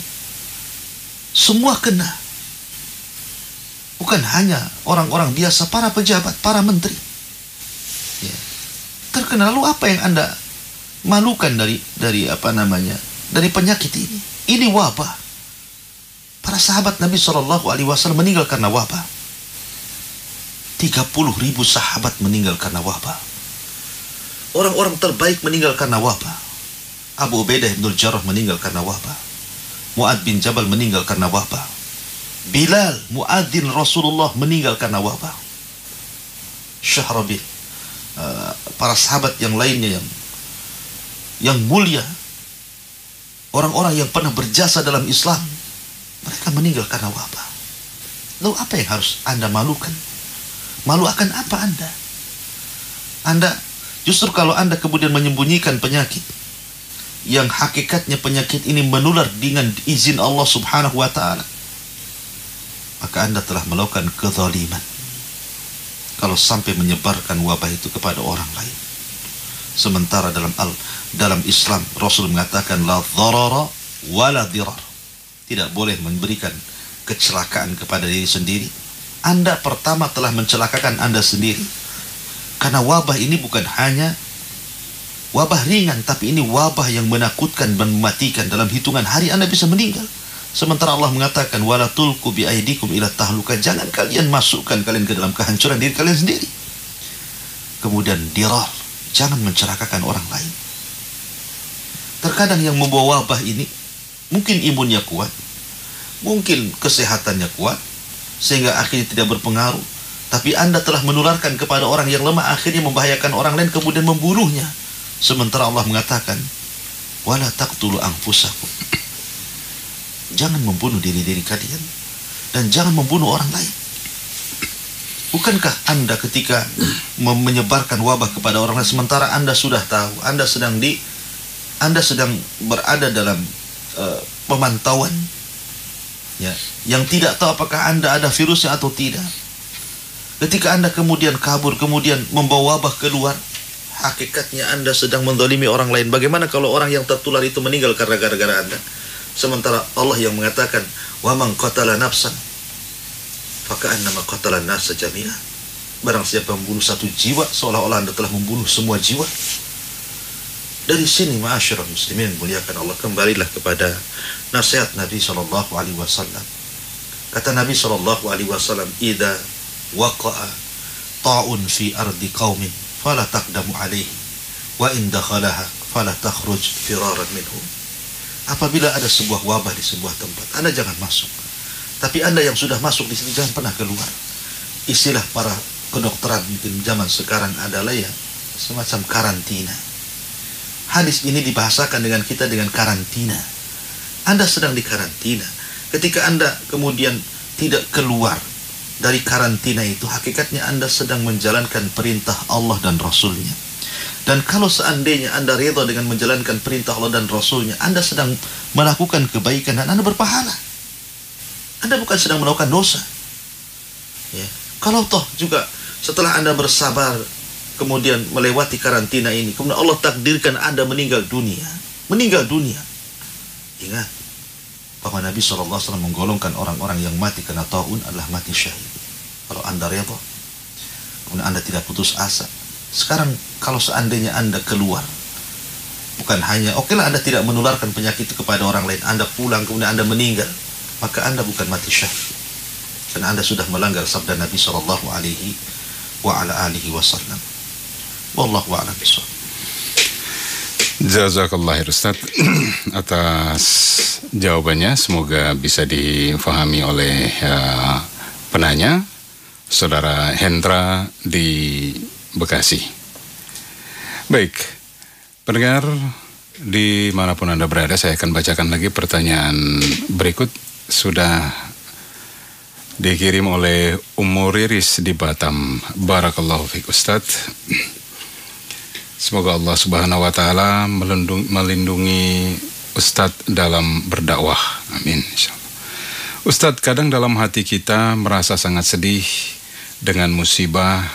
Semua kena. Bukan hanya orang-orang biasa, para pejabat, para menteri. Ya. Terkena. Lalu apa yang Anda malukan dari penyakit ini? Ini wabah. Para sahabat Nabi SAW meninggal karena wabah. 30.000 sahabat meninggal karena wabah. Orang-orang terbaik meninggal karena wabah. Abu Ubaidah bin Jarrah meninggal karena wabah. Mu'ad bin Jabal meninggal karena wabah. Bilal, muadzin Rasulullah, meninggal karena wabah. Syahrabil, para sahabat yang lainnya yang mulia, orang-orang yang pernah berjasa dalam Islam, mereka meninggal karena wabah. Lalu apa yang harus Anda malukan? Malu akan apa Anda? Anda justru kalau Anda kemudian menyembunyikan penyakit yang hakikatnya penyakit ini menular dengan izin Allah Subhanahu wa ta'ala, maka Anda telah melakukan kezaliman kalau sampai menyebarkan wabah itu kepada orang lain. Sementara dalam Islam Rasul mengatakan la dharara wala dirar. Tidak boleh memberikan kecelakaan kepada diri sendiri. Anda pertama telah mencelakakan Anda sendiri. Karena wabah ini bukan hanya wabah ringan, tapi ini wabah yang menakutkan dan mematikan. Dalam hitungan hari Anda bisa meninggal. Sementara Allah mengatakan wala tulqu bi aidikum ila tahluka, jangan kalian masukkan kalian ke dalam kehancuran diri kalian sendiri. Kemudian dirar, jangan mencelakakan orang lain. Terkadang yang membawa wabah ini mungkin imunnya kuat, mungkin kesehatannya kuat, sehingga akhirnya tidak berpengaruh. Tapi Anda telah menularkan kepada orang yang lemah, akhirnya membahayakan orang lain, kemudian membunuhnya. Sementara Allah mengatakan wala taqtulu anfusakum, jangan membunuh diri-diri kalian dan jangan membunuh orang lain. Bukankah Anda ketika menyebarkan wabah kepada orang lain, sementara Anda sudah tahu, Anda sedang berada dalam pemantauan, ya, yang tidak tahu apakah Anda ada virusnya atau tidak. Ketika Anda kemudian kabur, kemudian membawa wabah keluar, hakikatnya Anda sedang menzalimi orang lain. Bagaimana kalau orang yang tertular itu meninggal karena gara-gara Anda? Sementara Allah yang mengatakan wa man qatala nafsan faka'annama qatala an-nasa jami'an. Barang siapa membunuh satu jiwa, seolah-olah Anda telah membunuh semua jiwa. Dari sini ma'asyiral muslimin muliakan Allah, kembalilah kepada nasihat Nabi SAW. Kata Nabi SAW, idza waqa'a ta'un fi ardi qaumin fala taqdamu alaihi wa in dakhalaha fala takhruj firaran minhu. Apabila ada sebuah wabah di sebuah tempat, Anda jangan masuk. Tapi Anda yang sudah masuk di situ jangan pernah keluar. Istilah para kedokteran mungkin zaman sekarang adalah ya semacam karantina. Hadis ini dibahasakan dengan kita dengan karantina. Anda sedang di karantina. Ketika Anda kemudian tidak keluar dari karantina itu, hakikatnya Anda sedang menjalankan perintah Allah dan Rasulnya. Dan kalau seandainya Anda reda dengan menjalankan perintah Allah dan Rasulnya, Anda sedang melakukan kebaikan dan Anda berpahala. Anda bukan sedang melakukan dosa. Ya. Kalau toh juga setelah Anda bersabar, kemudian melewati karantina ini, kemudian Allah takdirkan Anda meninggal dunia. Ingat bahwa Nabi SAW menggolongkan orang-orang yang mati karena ta'un adalah mati syahid. Kalau Anda reda, kemudian Anda tidak putus asa. Sekarang kalau seandainya Anda keluar, bukan hanya okelah Anda tidak menularkan penyakit itu kepada orang lain, Anda pulang kemudian Anda meninggal, maka Anda bukan mati syahid, karena Anda sudah melanggar sabda Nabi SAW. Wallahu a'lam bishawab. Jazakallah Ustaz atas jawabannya, semoga bisa difahami oleh penanya, Saudara Hendra di Bekasi. Baik, pendengar dimanapun Anda berada, saya akan bacakan lagi pertanyaan berikut. Sudah dikirim oleh Ummu Riris di Batam. Barakallahu fiik Ustaz. Semoga Allah Subhanahu wa taala melindungi Ustaz dalam berdakwah. Amin insyaallah. Ustaz, kadang dalam hati kita merasa sangat sedih dengan musibah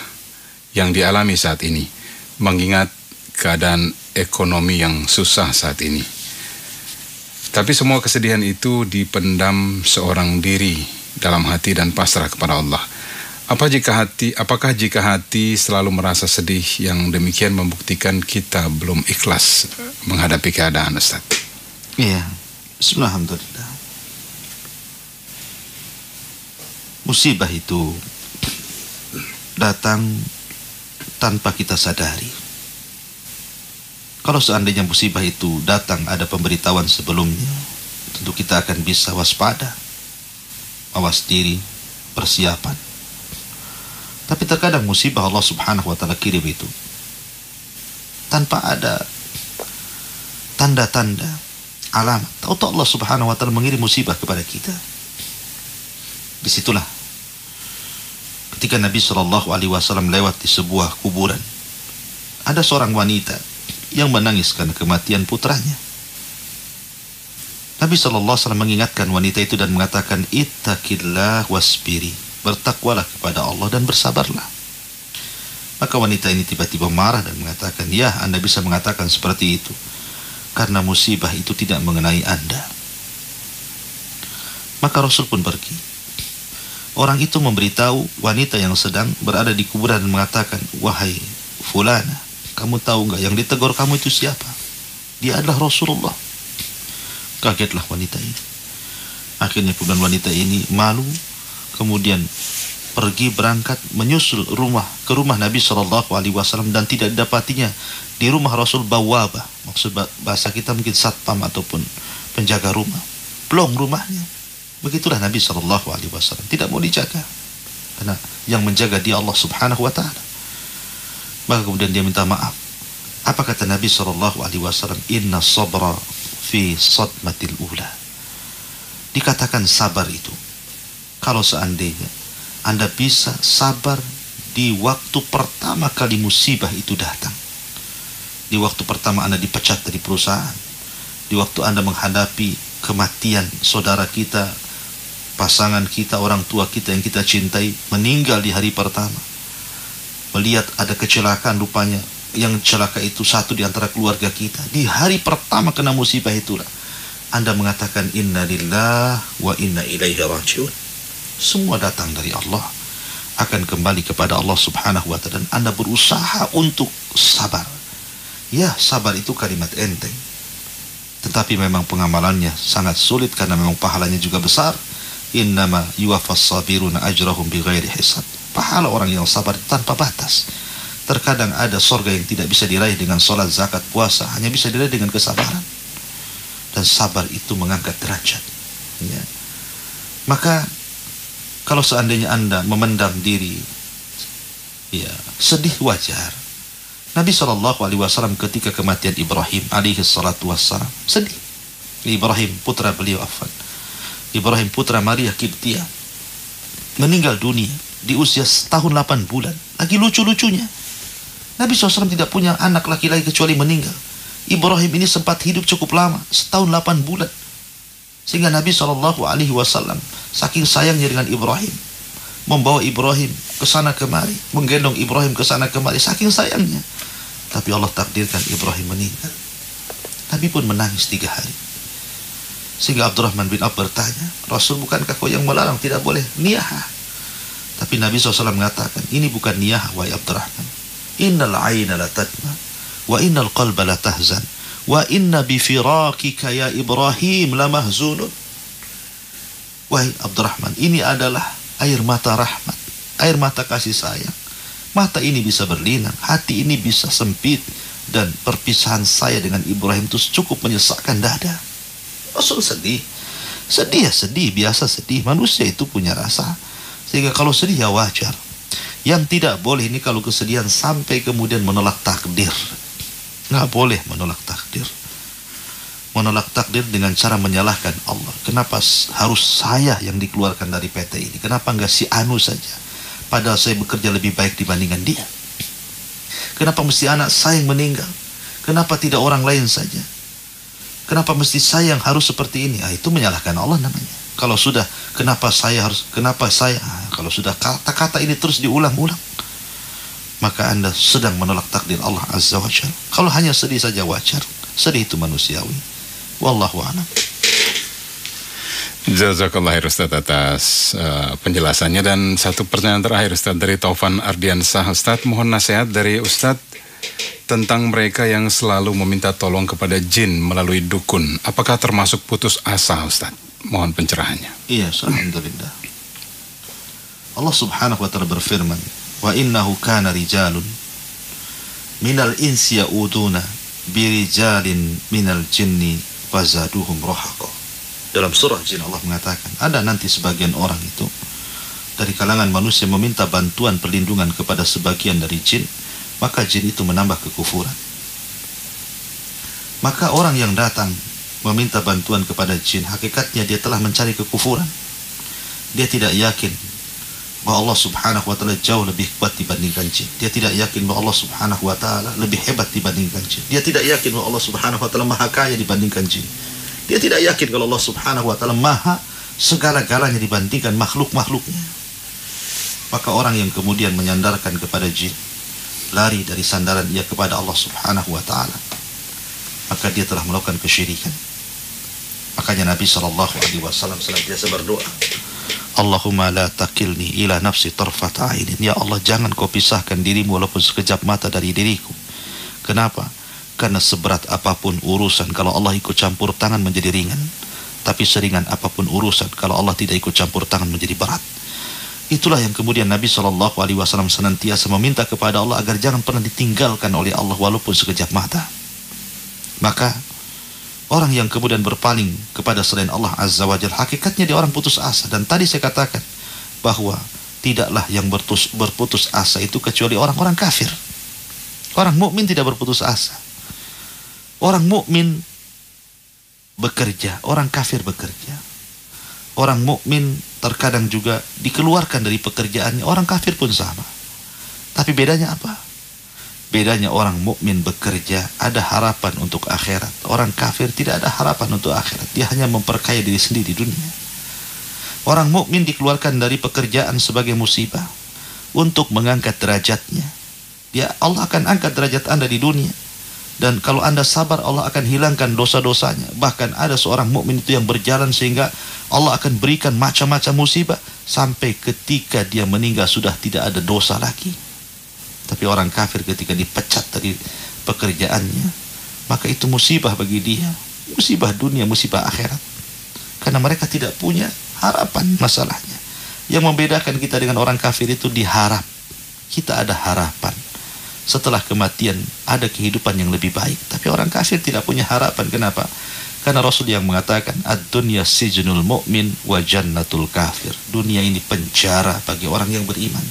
yang dialami saat ini, mengingat keadaan ekonomi yang susah saat ini. Tapi semua kesedihan itu dipendam seorang diri dalam hati dan pasrah kepada Allah. Apakah jika hati selalu merasa sedih yang demikian membuktikan kita belum ikhlas menghadapi keadaan, Ustaz? Iya, bismillahirrahmanirrahim. Musibah itu datang tanpa kita sadari. Kalau seandainya musibah itu datang ada pemberitahuan sebelumnya, tentu kita akan bisa waspada, awas diri, persiapan. Tapi terkadang musibah Allah Subhanahu wa ta'ala kirim itu tanpa ada tanda-tanda, alamat. Tahu Allah Subhanahu wa ta'ala mengirim musibah kepada kita. Disitulah ketika Nabi SAW lewat di sebuah kuburan, ada seorang wanita yang menangis karena kematian putranya. Nabi SAW mengingatkan wanita itu dan mengatakan, ittaqillah wasbiri, bertakwalah kepada Allah dan bersabarlah. Maka wanita ini tiba-tiba marah dan mengatakan, ya, Anda bisa mengatakan seperti itu karena musibah itu tidak mengenai Anda. Maka Rasul pun pergi. Orang itu memberitahu wanita yang sedang berada di kuburan dan mengatakan, wahai fulana, kamu tahu enggak yang ditegur kamu itu siapa? Dia adalah Rasulullah. Kagetlah wanita ini. Akhirnya kemudian wanita ini malu, kemudian pergi berangkat menyusul ke rumah Nabi SAW dan tidak didapatinya di rumah Rasul bawabah. Maksud bahasa kita mungkin satpam ataupun penjaga rumah. Plong rumahnya. Begitulah Nabi SAW tidak mau dijaga karena yang menjaga dia Allah Subhanahu wa ta'ala. Maka kemudian dia minta maaf. Apa kata Nabi SAW? Inna sabra fi sadmatil ula. Dikatakan sabar itu, kalau seandainya Anda bisa sabar di waktu pertama kali musibah itu datang, di waktu pertama Anda dipecat dari perusahaan, di waktu Anda menghadapi kematian saudara kita, pasangan kita, orang tua kita yang kita cintai meninggal di hari pertama, melihat ada kecelakaan, rupanya yang celaka itu satu di antara keluarga kita, di hari pertama kena musibah itulah Anda mengatakan inna lillah wa inna ilaihi rajiun. Semua datang dari Allah, akan kembali kepada Allah Subhanahu wa ta'ala, dan Anda berusaha untuk sabar. Ya, sabar itu kalimat enteng, tetapi memang pengamalannya sangat sulit karena memang pahalanya juga besar. Innama yuwaffas sabiruna ajrahum bighairi hisab. Pahala orang yang sabar tanpa batas. Terkadang ada sorga yang tidak bisa diraih dengan sholat, zakat, puasa, hanya bisa diraih dengan kesabaran. Dan sabar itu mengangkat derajat. Ya. Maka kalau seandainya Anda memendam diri, ya, sedih wajar. Nabi SAW ketika kematian Ibrahim alaihi salatu wassalam sedih. Ibrahim putra beliau, Ibrahim putra Maria Kiptia meninggal dunia di usia setahun 8 bulan. Lagi lucu-lucunya, Nabi SAW tidak punya anak laki-laki kecuali meninggal. Ibrahim ini sempat hidup cukup lama, setahun 8 bulan. Sehingga Nabi SAW saking sayangnya dengan Ibrahim, membawa Ibrahim ke sana kemari, menggendong Ibrahim ke sana kemari, saking sayangnya. Tapi Allah takdirkan Ibrahim meninggal. Nabi pun menangis 3 hari. Sehingga Abdurrahman bin Auf bertanya, Rasul, bukankah kau yang melarang tidak boleh niyahah? Tapi Nabi SAW mengatakan, ini bukan niyahah, wahai Abdurrahman. Innal aina la tadma, wa innal qalba la tahzan, wa inna bifirakika ya Ibrahim la mahzunun. Wahai Abdurrahman, ini adalah air mata rahmat, air mata kasih sayang. Mata ini bisa berlinang, hati ini bisa sempit, dan perpisahan saya dengan Ibrahim itu cukup menyesakkan dada. Rasul sedih. Sedih ya sedih, biasa sedih. Manusia itu punya rasa. Sehingga kalau sedih ya wajar. Yang tidak boleh ini kalau kesedihan sampai kemudian menolak takdir. Nggak boleh menolak takdir. Menolak takdir dengan cara menyalahkan Allah. Kenapa harus saya yang dikeluarkan dari PT ini? Kenapa nggak si Anu saja? Padahal saya bekerja lebih baik dibandingkan dia. Kenapa mesti anak saya yang meninggal? Kenapa tidak orang lain saja? Kenapa mesti saya yang harus seperti ini? Itu menyalahkan Allah namanya. Kalau sudah, kalau sudah kata-kata ini terus diulang-ulang, maka Anda sedang menolak takdir Allah Azza wa Jalla. Kalau hanya sedih saja wajar, sedih itu manusiawi. Wallahu a'lam. Jazakallah khair Ustaz atas penjelasannya. Dan satu pertanyaan terakhir Ustaz dari Taufan Ardiansah. Ustaz, mohon nasihat dari Ustaz tentang mereka yang selalu meminta tolong kepada jin melalui dukun. Apakah termasuk putus asa Ustaz? Mohon pencerahannya. Iya, alhamdulillah. Allah Subhanahu wa taala berfirman, "Wa innahu kana rijalun minal insi ya'uduna birijalin minal jinni fazaduhum rahaqa." Dalam surah Jin Allah mengatakan, ada nanti sebagian orang itu dari kalangan manusia meminta bantuan perlindungan kepada sebagian dari jin, maka jin itu menambah kekufuran. Maka orang yang datang meminta bantuan kepada jin, hakikatnya dia telah mencari kekufuran. Dia tidak yakin bahwa Allah Subhanahu wa taala jauh lebih kuat dibandingkan jin. Dia tidak yakin bahwa Allah Subhanahu wa taala lebih hebat dibandingkan jin. Dia tidak yakin bahwa Allah Subhanahu wa taala maha kaya dibandingkan jin. Dia tidak yakin kalau Allah Subhanahu wa taala maha segala-galanya dibandingkan makhluk-makhluknya. Maka orang yang kemudian menyandarkan kepada jin, lari dari sandaran ia kepada Allah Subhanahu wa taala, maka dia telah melakukan kesyirikan. Makanya Nabi SAW senantiasa berdoa, Allahumma la takilni ila nafsi tarfata ainin. Ya Allah, jangan kau pisahkan dirimu walaupun sekejap mata dari diriku. Kenapa? Karena seberat apapun urusan, kalau Allah ikut campur tangan menjadi ringan. Tapi seringan apapun urusan, kalau Allah tidak ikut campur tangan menjadi berat. Itulah yang kemudian Nabi SAW senantiasa meminta kepada Allah agar jangan pernah ditinggalkan oleh Allah walaupun sekejap mata. Maka orang yang kemudian berpaling kepada selain Allah Azza wa Jalla, hakikatnya dia orang putus asa. Dan tadi saya katakan bahwa tidaklah yang berputus asa itu kecuali orang-orang kafir. Orang mukmin tidak berputus asa. Orang mukmin bekerja, orang kafir bekerja. Orang mukmin terkadang juga dikeluarkan dari pekerjaannya, orang kafir pun sama. Tapi bedanya apa? Bedanya orang mukmin bekerja ada harapan untuk akhirat. Orang kafir tidak ada harapan untuk akhirat. Dia hanya memperkaya diri sendiri di dunia. Orang mukmin dikeluarkan dari pekerjaan sebagai musibah untuk mengangkat derajatnya. Allah akan angkat derajat Anda di dunia. Dan kalau Anda sabar, Allah akan hilangkan dosa-dosanya. Bahkan ada seorang mukmin itu yang berjalan sehingga Allah akan berikan macam-macam musibah sampai ketika dia meninggal sudah tidak ada dosa lagi. Tapi orang kafir ketika dipecat dari pekerjaannya, maka itu musibah bagi dia. Musibah dunia, musibah akhirat. Karena mereka tidak punya harapan masalahnya. Yang membedakan kita dengan orang kafir itu diharap. Kita ada harapan. Setelah kematian ada kehidupan yang lebih baik. Tapi orang kafir tidak punya harapan. Kenapa? Karena Rasul yang mengatakan ad-dunya sijnul mu'min wa jannatul kafir. Dunia ini penjara bagi orang yang beriman,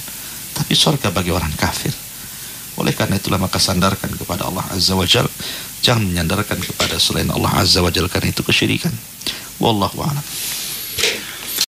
tapi surga bagi orang kafir. Oleh karena itulah maka sandarkan kepada Allah Azza wa Jalla. Jangan menyandarkan kepada selain Allah Azza wa Jalla, karena itu kesyirikan. Wallahu a'lam.